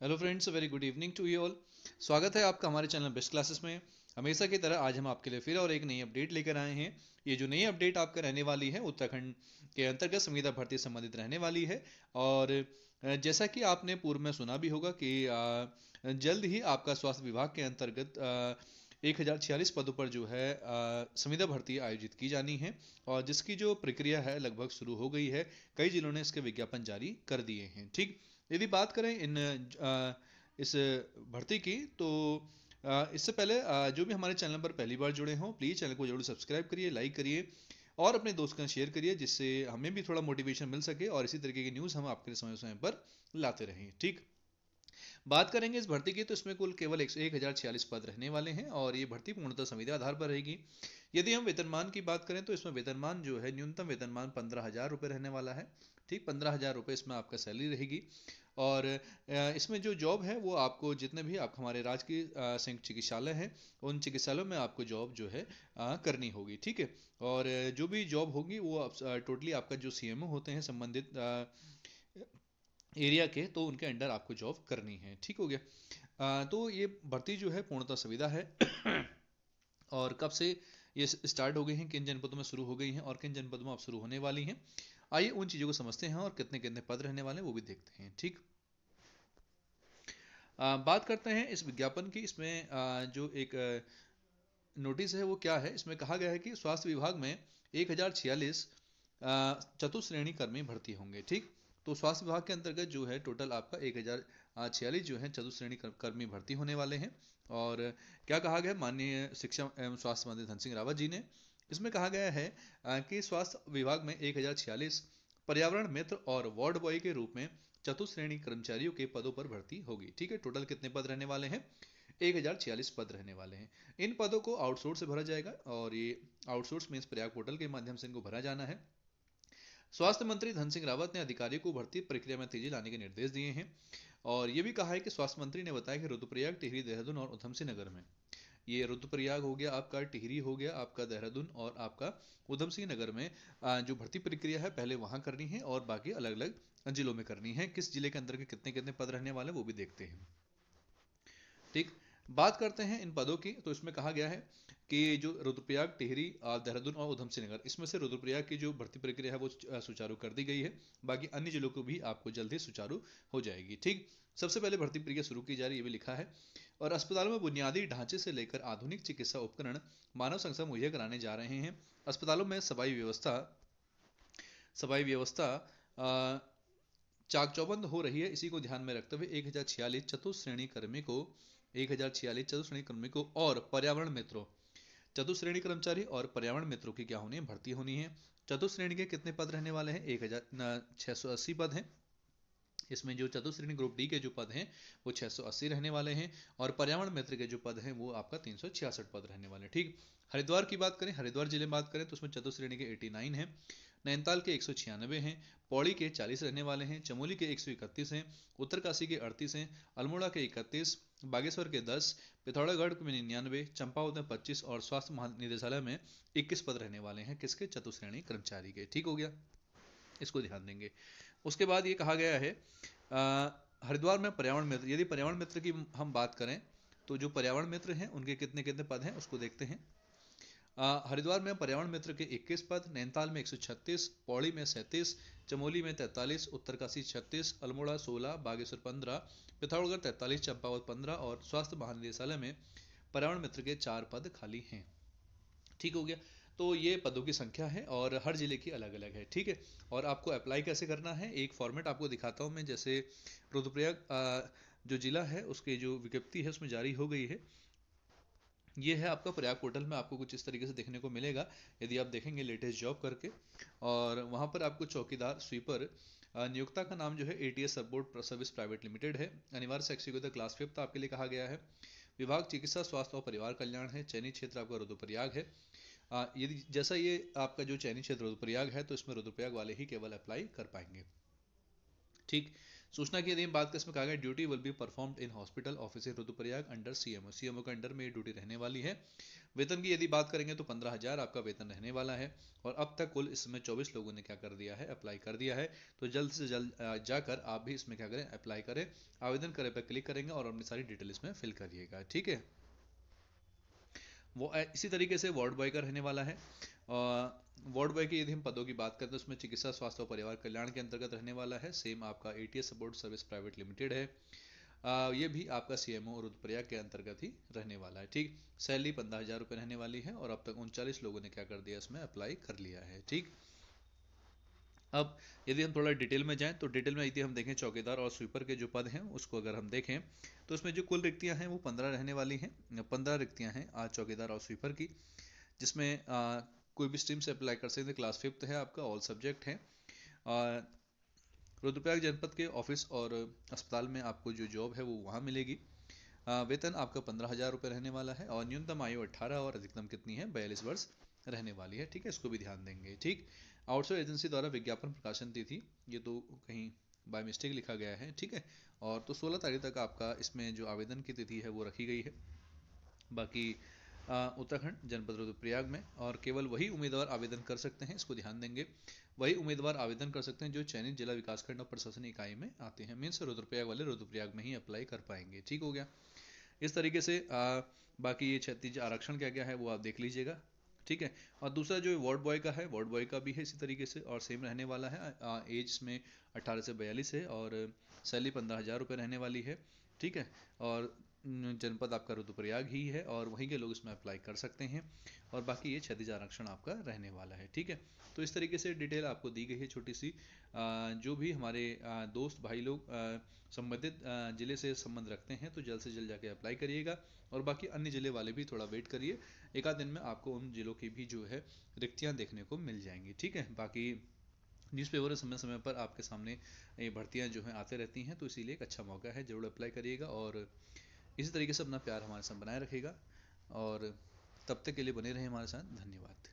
Hello friends, very good evening to you all. स्वागत है आपका हमारे चैनल बेस्ट क्लासेस में। हमेशा की तरह आज हम आपके लिए फिर और एक नई अपडेट लेकर आए हैं। ये जो नई अपडेट आपका रहने वाली है उत्तराखंड के अंतर्गत संविदा भर्ती से संबंधित रहने वाली है। और जैसा कि आपने पूर्व में सुना भी होगा कि जल्द ही आपका स्वास्थ्य विभाग के अंतर्गत 1046 पदों पर जो है संविदा भर्ती आयोजित की जानी है। और जिसकी जो प्रक्रिया है लगभग शुरू हो गई है। कई जिलों ने इसके विज्ञापन जारी कर दिए हैं। ठीक, यदि बात करें इस भर्ती की तो इससे पहले जो भी हमारे चैनल पर पहली बार जुड़े हों प्लीज़ चैनल को जरूर सब्सक्राइब करिए, लाइक करिए और अपने दोस्त के साथ शेयर करिए, जिससे हमें भी थोड़ा मोटिवेशन मिल सके और इसी तरीके की न्यूज़ हम आपके समय समय पर लाते रहें। ठीक, बात करेंगे इस भर्ती की तो इसमें कुल केवल 1046 पद रहने वाले हैं और ये भर्ती पूर्णतः संविदा आधार पर रहेगी। यदि हम वेतनमान की बात करें तो इसमें वेतनमान जो है न्यूनतम वेतनमान 15,000 रुपये रहने वाला है। ठीक, 15,000 रुपये इसमें आपका सैलरी रहेगी। और इसमें जो जॉब है वो आपको जितने भी आप हमारे राजकीय संयुक्त चिकित्सालय हैं उन चिकित्सालयों में आपको जॉब जो है करनी होगी। ठीक है, और जो भी जॉब होगी वो टोटली आपका जो सीएमओ होते हैं संबंधित एरिया के, तो उनके अंडर आपको जॉब करनी है। ठीक हो गया। तो ये भर्ती जो है पूर्णतः सुविधा है। और कब से ये स्टार्ट हो गई हैं, किन जनपदों में शुरू हो गई हैं और किन जनपदों में अब शुरू होने वाली हैं, आइए उन चीज़ों को समझते हैं और कितने कितने पद रहने वाले हैं वो भी देखते हैं। ठीक, बात करते हैं इस विज्ञापन की। इसमें जो एक नोटिस है वो क्या है, इसमें कहा गया है कि स्वास्थ्य विभाग में 1046 चतुश्रेणी कर्मी भर्ती होंगे। ठीक, तो स्वास्थ्य विभाग के अंतर्गत जो है टोटल आपका 1046 जो है चतुश्रेणी कर्मी भर्ती होने वाले हैं। और क्या कहा गया माननीय शिक्षा एवं स्वास्थ्य मंत्री धन सिंह रावत जी ने, इसमें कहा गया है कि स्वास्थ्य विभाग में 1046 पर्यावरण मित्र और वार्ड बॉय के रूप में चतुश्रेणी कर्मचारियों के पदों पर भर्ती होगी। ठीक है, टोटल कितने पद रहने वाले हैं? 1046 पद रहने वाले हैं। इन पदों को आउटसोर्स से भरा जाएगा और ये आउटसोर्स में इस प्रयाग पोर्टल के माध्यम से इनको भरा जाना है। स्वास्थ्य मंत्री धन सिंह रावत ने अधिकारियों को भर्ती प्रक्रिया में तेजी लाने के निर्देश दिए हैं। और ये भी कहा है कि स्वास्थ्य मंत्री ने बताया कि रुद्रप्रयाग, टिहरी, देहरादून और उधमसिंह नगर में, ये रुद्रप्रयाग हो गया आपका, टिहरी हो गया आपका, देहरादून और आपका उधमसिंह नगर में जो भर्ती प्रक्रिया है पहले वहां करनी है और बाकी अलग अलग जिलों में करनी है। किस जिले के अंदर के कितने कितने पद रहने वाले वो भी देखते हैं। ठीक, बात करते हैं इन पदों की। तो इसमें कहा गया है कि जो रुद्रप्रयाग, टिहरी, देहरादून और उधमसिंह नगर, इसमें से रुद्रप्रयाग की जो भर्ती प्रक्रिया है वो सुचारू कर दी गई है। बाकी अन्य जिलों को भी आपको जल्द ही सुचारू हो जाएगी। ठीक, सबसे पहले भर्ती प्रक्रिया शुरू की जा रही है, ये भी लिखा है। और अस्पतालों में बुनियादी ढांचे से लेकर आधुनिक चिकित्सा उपकरण मानव संसाधन मुहैया कराने जा रहे हैं। अस्पतालों में सफाई व्यवस्था चाक चौबंद हो रही है। इसी को ध्यान में रखते हुए 1046 चतुश्रेणी कर्मी को 1046 चतुश्रेणी कर्मी को और पर्यावरण मित्रों, चतुश्रेणी कर्मचारी और पर्यावरण मित्रों की क्या होनी है? भर्ती होनी है। चतुश्रेणी के कितने पद रहने वाले हैं? 1680 पद हैं। इसमें जो चतुश्रेणी ग्रुप डी के जो पद हैं वो 680 रहने वाले हैं और पर्यावरण मित्र के जो पद हैं वो आपका 366 पद रहने वाले हैं। ठीक, हरिद्वार की बात करें, हरिद्वार जिले में बात करें तो उसमें चतुश्रेणी के 89 हैं, नैनीताल के 196 हैं, पौड़ी के 40 रहने वाले हैं, चमोली के 131 हैं, उत्तरकाशी के 38 हैं, अल्मोड़ा के 31, बागेश्वर के 10, पिथौरागढ़ में 99, चंपावत में 25 और स्वास्थ्य महानिदेशालय में 21 पद रहने वाले हैं किसके? चतुश्रेणी कर्मचारी के। ठीक हो गया, इसको ध्यान देंगे। उसके बाद ये कहा गया है हरिद्वार में पर्यावरण मित्र, यदि पर्यावरण मित्र की हम बात करें तो जो पर्यावरण मित्र हैं उनके कितने कितने पद हैं उसको देखते हैं। हरिद्वार में पर्यावरण मित्र के 21 पद, नैनीताल में 136, पौड़ी में 37, चमोली में 43, उत्तरकाशी 36, अल्मोड़ा 16, बागेश्वर 15, पिथौरागढ़ 43, चंपावत 15 और स्वास्थ्य महानिदेशालय में पर्यावरण मित्र के 4 पद खाली हैं। ठीक हो गया, तो ये पदों की संख्या है और हर जिले की अलग अलग है। ठीक है, और आपको अप्लाई कैसे करना है एक फॉर्मेट आपको दिखाता हूँ मैं। जैसे रुद्रप्रयाग जो जिला है उसकी जो विज्ञप्ति है उसमें जारी हो गई है, ये है आपका प्रयाग पोर्टल में आपको कुछ इस तरीके से देखने को मिलेगा यदि आप देखेंगे लेटेस्ट जॉब करके। और वहाँ पर आपको चौकीदार स्वीपर नियोक्ता का नाम जो है ATS support service private limited है। अनिवार्य शैक्षिक योग्यता क्लास 5 आपके लिए कहा गया है। विभाग चिकित्सा स्वास्थ्य और परिवार कल्याण है। चयनित क्षेत्र आपका रुद्रप्रयाग है। यदि जैसा ये आपका जो चयनित क्षेत्र रुद्रप्रयाग है तो इसमें रुद्रप्रयाग वाले ही केवल अप्लाई कर पाएंगे। ठीक, सूचना की यदि हम बात करें, इसमें कहा गया duty will be performed in hospital office in Rudraprayag under CMO. CMO के अंडर में ये ड्यूटी रहने वाली है। वेतन की यदि बात करेंगे तो 15,000 आपका वेतन रहने वाला है। और अब तक कुल इसमें 24 लोगों ने क्या कर दिया है, अप्लाई कर दिया है। तो जल्द से जल्द जाकर आप भी इसमें क्या करें, अप्लाई करें। आवेदन करें पर क्लिक करेंगे और अपनी सारी डिटेल इसमें फिल करिएगा, ठीक है। वो इसी तरीके से वार्ड बॉय का रहने वाला है। वार्ड बॉय की यदि हम पदों की बात करें तो उसमें चिकित्सा स्वास्थ्य और परिवार कल्याण के अंतर्गत रहने वाला है। सेम आपका ATS support service private limited है। ये भी आपका सीएमओ रुद्रप्रयाग के अंतर्गत ही रहने वाला है, ठीक। सैलरी 15,000 रुपये रहने वाली है और अब तक 39 लोगों ने क्या कर दिया, इसमें अप्लाई कर लिया है, ठीक। अब यदि हम थोड़ा डिटेल में जाएं तो डिटेल में यदि हम देखें चौकीदार और स्वीपर के जो पद हैं उसको अगर हम देखें तो उसमें जो कुल रिक्तियां हैं वो 15 रहने वाली हैं। 15 रिक्तियां हैं आज चौकीदार और स्वीपर की, जिसमें कोई भी स्ट्रीम से अप्लाई कर सकते हैं। क्लास 5th है आपका, ऑल सब्जेक्ट है। रुद्रप्रयाग जनपद के ऑफिस और अस्पताल में आपको जो जॉब है वो वहाँ मिलेगी। वेतन आपका 15,000 रुपये रहने वाला है और न्यूनतम आयु 18 और अधिकतम कितनी है, 42 वर्ष रहने वाली है, ठीक है। इसको भी ध्यान देंगे, ठीक। आउटसोर्स एजेंसी द्वारा विज्ञापन प्रकाशन तिथि, ये तो कहीं बाय मिस्टेक लिखा गया है, ठीक है। और तो 16 तारीख तक आपका इसमें जो आवेदन की तिथि है वो रखी गई है। बाकी उत्तराखंड जनपद रुद्रप्रयाग में और केवल वही उम्मीदवार आवेदन कर सकते हैं, इसको ध्यान देंगे। वही उम्मीदवार आवेदन कर सकते हैं जो चयनित जिला विकासखंड और प्रशासनिक इकाई में आते हैं। मीन्स रुद्रप्रयाग वाले रुद्रप्रयाग में ही अप्लाई कर पाएंगे, ठीक हो गया। इस तरीके से बाकी ये क्षैतिज आरक्षण क्या क्या है वो आप देख लीजिएगा, ठीक है। और दूसरा जो वार्ड बॉय का है, वार्ड बॉय का भी है इसी तरीके से और सेम रहने वाला है। एज में 18 से 42 है और सैलरी 15,000 रुपये रहने वाली है, ठीक है। और जनपद आपका रुद्रप्रयाग ही है और वहीं के लोग इसमें अप्लाई कर सकते हैं। और बाकी ये क्षैतिज आरक्षण आपका रहने वाला है, ठीक है। तो इस तरीके से डिटेल आपको दी गई है छोटी सी। जो भी हमारे दोस्त भाई लोग संबंधित ज़िले से संबंध रखते हैं तो जल्द से जल्द जाके अप्लाई करिएगा। और बाकी अन्य ज़िले वाले भी थोड़ा वेट करिए, एक आध दिन में आपको उन ज़िलों की भी जो है रिक्तियाँ देखने को मिल जाएंगी, ठीक है। बाकी न्यूज़पेपर समय समय पर आपके सामने ये भर्तियाँ जो हैं आते रहती हैं, तो इसीलिए एक अच्छा मौका है, ज़रूर अप्लाई करिएगा। और इसी तरीके से अपना प्यार हमारे साथ बनाए रखिएगा और तब तक के लिए बने रहें हमारे साथ। धन्यवाद।